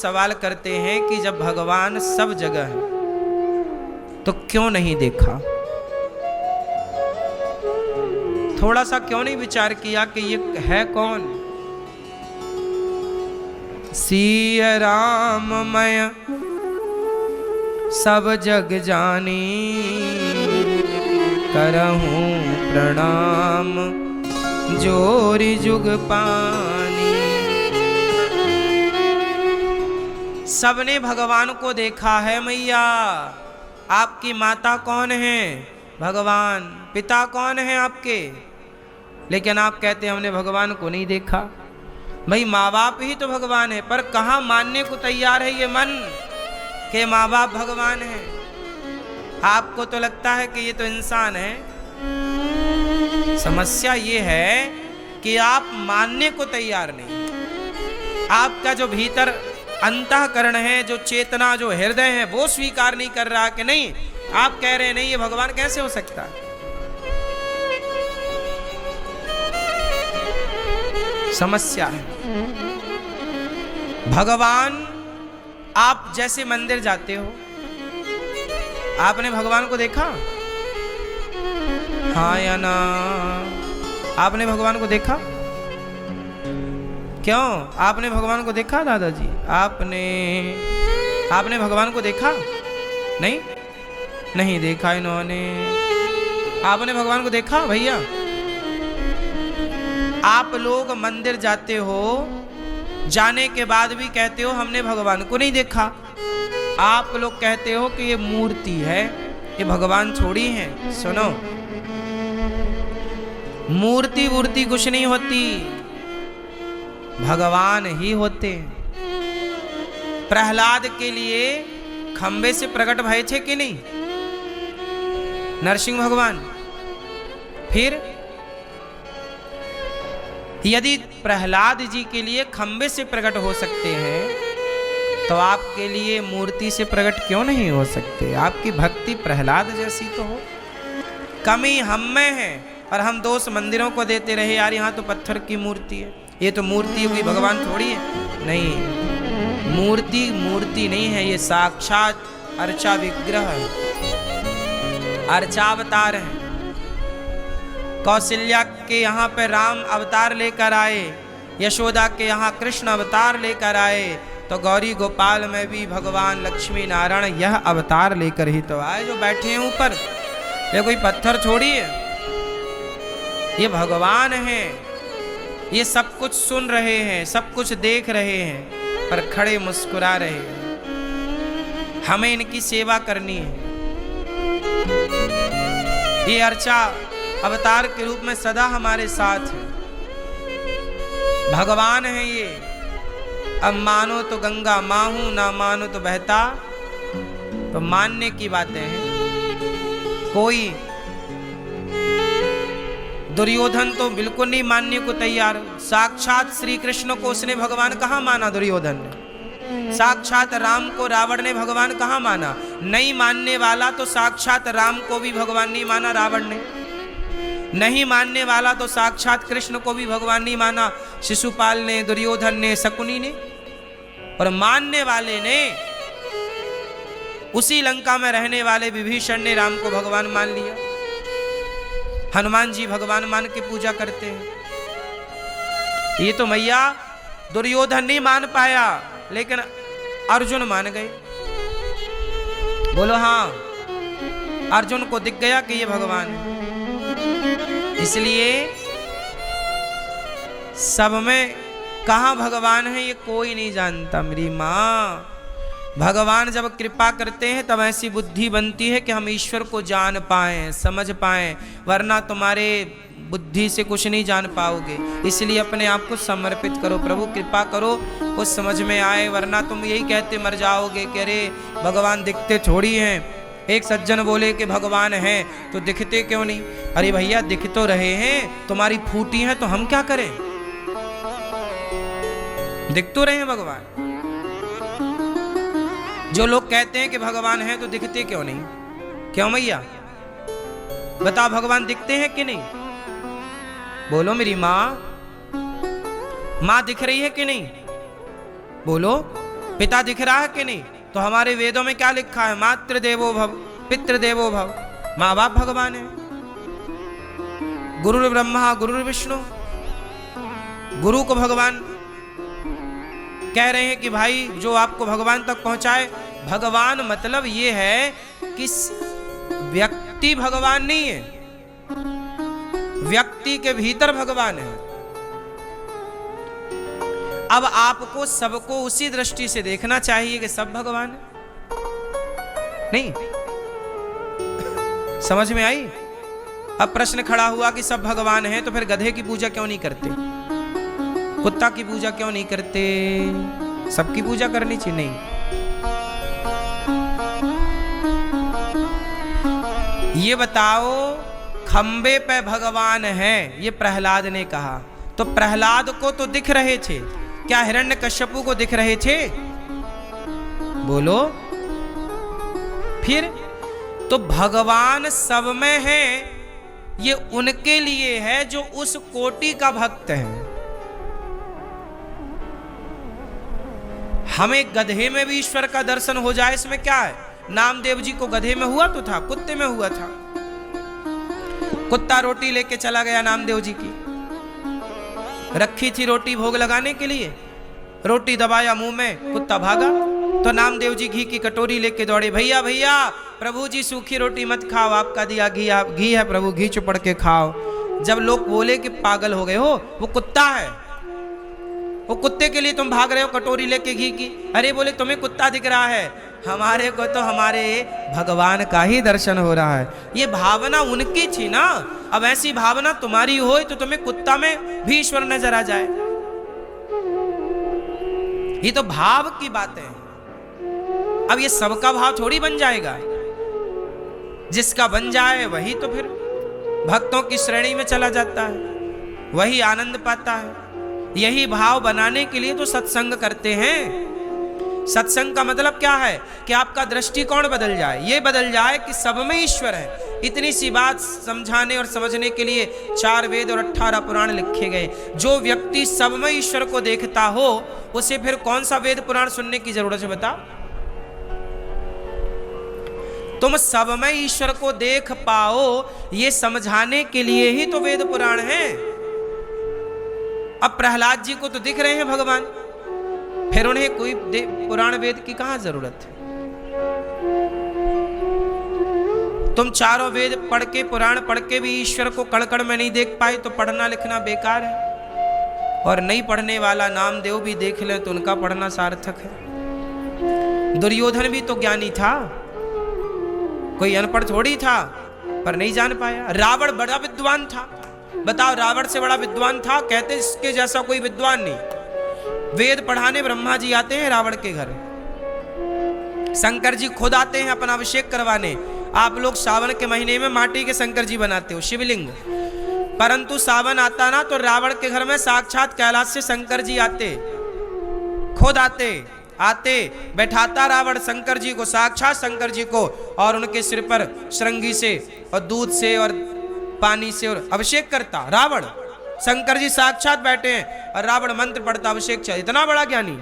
सवाल करते हैं कि जब भगवान सब जगह है तो क्यों नहीं देखा? थोड़ा सा क्यों नहीं विचार किया कि ये है कौन? सिया राम मैं सब जग जानी, करहूं प्रणाम जोरी जुग पानी। सबने भगवान को देखा है मैया। आपकी माता कौन है? भगवान। पिता कौन है आपके? लेकिन आप कहते हैं हमने भगवान को नहीं देखा। भाई माँ बाप ही तो भगवान है, पर कहाँ मानने को तैयार है ये मन कि माँ बाप भगवान है। आपको तो लगता है कि ये तो इंसान है। समस्या ये है कि आप मानने को तैयार नहीं। आपका जो भीतर अंतःकरण है, जो चेतना, जो हृदय है, वो स्वीकार नहीं कर रहा कि नहीं। आप कह रहे हैं नहीं ये भगवान कैसे हो सकता है। समस्या है। भगवान, आप जैसे मंदिर जाते हो, आपने भगवान को देखा? हाँ या ना? आपने भगवान को देखा? क्यों? आपने भगवान को देखा दादाजी? आपने भगवान को देखा? नहीं, नहीं देखा इन्होंने। आपने भगवान को देखा भैया? आप लोग मंदिर जाते हो, जाने के बाद भी कहते हो हमने भगवान को नहीं देखा। आप लोग कहते हो कि ये मूर्ति है, ये भगवान थोड़ी है। सुनो, मूर्ति वूर्ति कुछ नहीं होती, भगवान ही होते। प्रहलाद के लिए खंबे से प्रकट भय थे कि नहीं? नरसिंह भगवान। फिर यदि प्रहलाद जी के लिए खंबे से प्रकट हो सकते हैं तो आपके लिए मूर्ति से प्रकट क्यों नहीं हो सकते? आपकी भक्ति प्रहलाद जैसी तो हो। कमी हम में है और हम दोष मंदिरों को देते रहे। यार यहाँ तो पत्थर की मूर्ति है, ये तो मूर्ति कोई भगवान थोड़ी है। नहीं, मूर्ति नहीं है, ये साक्षात अर्चा विग्रह है, अर्चावतार है। कौशल्या के यहाँ पे राम अवतार लेकर आए, यशोदा के यहाँ कृष्ण अवतार लेकर आए, तो गौरी गोपाल में भी भगवान लक्ष्मी नारायण यह अवतार लेकर ही तो आए जो बैठे हैं ऊपर। ये कोई पत्थर थोड़ी है, ये भगवान है। ये सब कुछ सुन रहे हैं, सब कुछ देख रहे हैं, पर खड़े मुस्कुरा रहे हैं। हमें इनकी सेवा करनी है। ये अर्चा अवतार के रूप में सदा हमारे साथ है। भगवान है ये। अब मानो तो गंगा माँ हूं, ना मानो तो बहता, तो मानने की बातें हैं। कोई दुर्योधन तो बिल्कुल नहीं मानने को तैयार। साक्षात श्री कृष्ण को उसने भगवान कहाँ माना? दुर्योधन ने। साक्षात राम को रावण ने भगवान कहाँ माना? नहीं मानने वाला तो साक्षात राम को भी भगवान नहीं माना रावण ने। नहीं मानने वाला तो साक्षात कृष्ण को भी भगवान नहीं माना शिशुपाल ने, दुर्योधन ने, शकुनी ने। और मानने वाले ने, उसी लंका में रहने वाले विभीषण ने राम को भगवान मान लिया। हनुमान जी भगवान मान के पूजा करते हैं। ये तो मैया दुर्योधन नहीं मान पाया, लेकिन अर्जुन मान गए। बोलो हाँ, अर्जुन को दिख गया कि ये भगवान है। इसलिए सब में कहाँ भगवान है ये कोई नहीं जानता मेरी माँ। भगवान जब कृपा करते हैं तब ऐसी बुद्धि बनती है कि हम ईश्वर को जान पाएं, समझ पाएं, वरना तुम्हारे बुद्धि से कुछ नहीं जान पाओगे। इसलिए अपने आप को समर्पित करो, प्रभु कृपा करो कुछ समझ में आए, वरना तुम यही कहते मर जाओगे कि अरे भगवान दिखते थोड़ी हैं। एक सज्जन बोले कि भगवान हैं तो दिखते क्यों नहीं? अरे भैया दिख तो रहे हैं, तुम्हारी फूटी हैं तो हम क्या करें? दिख तो रहे हैं भगवान। जो लोग कहते हैं कि भगवान है तो दिखते क्यों नहीं? क्यों भैया बताओ, भगवान दिखते हैं कि नहीं? बोलो मेरी माँ, माँ दिख रही है कि नहीं? बोलो। पिता दिख रहा है कि नहीं? तो हमारे वेदों में क्या लिखा है? मातृ देवो भव, पितृ देवो भव। माँ बाप भगवान है। गुरु ब्रह्मा गुरु विष्णु, गुरु को भगवान कह रहे हैं कि भाई जो आपको भगवान तक पहुंचाए। भगवान मतलब ये है कि व्यक्ति भगवान नहीं है, व्यक्ति के भीतर भगवान है। अब आपको सबको उसी दृष्टि से देखना चाहिए कि सब भगवान है। नहीं समझ में आई? अब प्रश्न खड़ा हुआ कि सब भगवान हैं तो फिर गधे की पूजा क्यों नहीं करते, कुत्ता की पूजा क्यों नहीं करते? सबकी पूजा करनी चाहिए। नहीं, ये बताओ खंबे पे भगवान है, ये प्रहलाद ने कहा। तो प्रहलाद को तो दिख रहे थे, क्या हिरण्यकश्यपु को दिख रहे थे? बोलो। फिर तो भगवान सब में है, ये उनके लिए है जो उस कोटि का भक्त है। हमें गधे में भी ईश्वर का दर्शन हो जाए, इसमें क्या है? नामदेव जी को गधे में हुआ तो था, कुत्ते में हुआ था। कुत्ता रोटी लेके चला गया नामदेव जी की, रखी थी रोटी भोग लगाने के लिए, रोटी दबाया मुंह में, कुत्ता भागा। तो नामदेव जी घी की कटोरी लेके दौड़े, भैया भैया प्रभु जी सूखी रोटी मत खाओ, आपका दिया घी है प्रभु, घी चुपड़ के खाओ। जब लोग बोले कि पागल हो गए हो, वो कुत्ता है, वो कुत्ते के लिए तुम भाग रहे हो कटोरी लेके घी की। अरे बोले तुम्हें कुत्ता दिख रहा है, हमारे को तो हमारे भगवान का ही दर्शन हो रहा है। ये भावना उनकी थी ना, अब ऐसी भावना तुम्हारी हो तो तुम्हें कुत्ता में भी ईश्वर नजर आ जाए। ये तो भाव की बात है। अब ये सबका भाव थोड़ी बन जाएगा, जिसका बन जाए वही तो फिर भक्तों की श्रेणी में चला जाता है, वही आनंद पाता है। यही भाव बनाने के लिए तो सत्संग करते हैं। सत्संग का मतलब क्या है? कि आपका दृष्टिकोण बदल जाए, ये बदल जाए कि सब में ईश्वर है। इतनी सी बात समझाने और समझने के लिए 4 वेद और 18 पुराण लिखे गए। जो व्यक्ति सब में ईश्वर को देखता हो, उसे फिर कौन सा वेद पुराण सुनने की जरूरत है बताओ? तुम सब में ईश्वर को देख पाओ, ये समझाने के लिए ही तो वेद पुराण है। अब प्रहलाद जी को तो दिख रहे हैं भगवान, फिर उन्हें कोई पुराण वेद की कहां जरूरत है? तुम चारों वेद पढ़ के, पुराण पढ़ के भी ईश्वर को कण-कण में नहीं देख पाए तो पढ़ना लिखना बेकार है। और नहीं पढ़ने वाला नामदेव भी देख ले तो उनका पढ़ना सार्थक है। दुर्योधन भी तो ज्ञानी था, कोई अनपढ़ थोड़ी था, पर नहीं जान पाया। रावण बड़ा विद्वान था, बताओ रावण से बड़ा विद्वान था? कहते इसके जैसा कोई विद्वान नहीं। वेद पढ़ाने ब्रह्मा जी आते हैं रावण के घर, शंकर जी खुद आते हैं अपना अभिषेक करवाने। आप लोग सावन के महीने में माटी के शंकर जी बनाते हो, शिवलिंग, परंतु सावन आता ना तो रावण के घर में साक्षात कैलाश से शंकर जी आते, खुद आते बैठाता रावण शंकर जी को, साक्षात शंकर जी को, और उनके सिर पर श्रृंगी से और दूध से और पानी से और अभिषेक करता रावण। शंकर जी साक्षात बैठे हैं और रावण मंत्र पढ़ता, अभिषेक चल। इतना बड़ा ज्ञानी।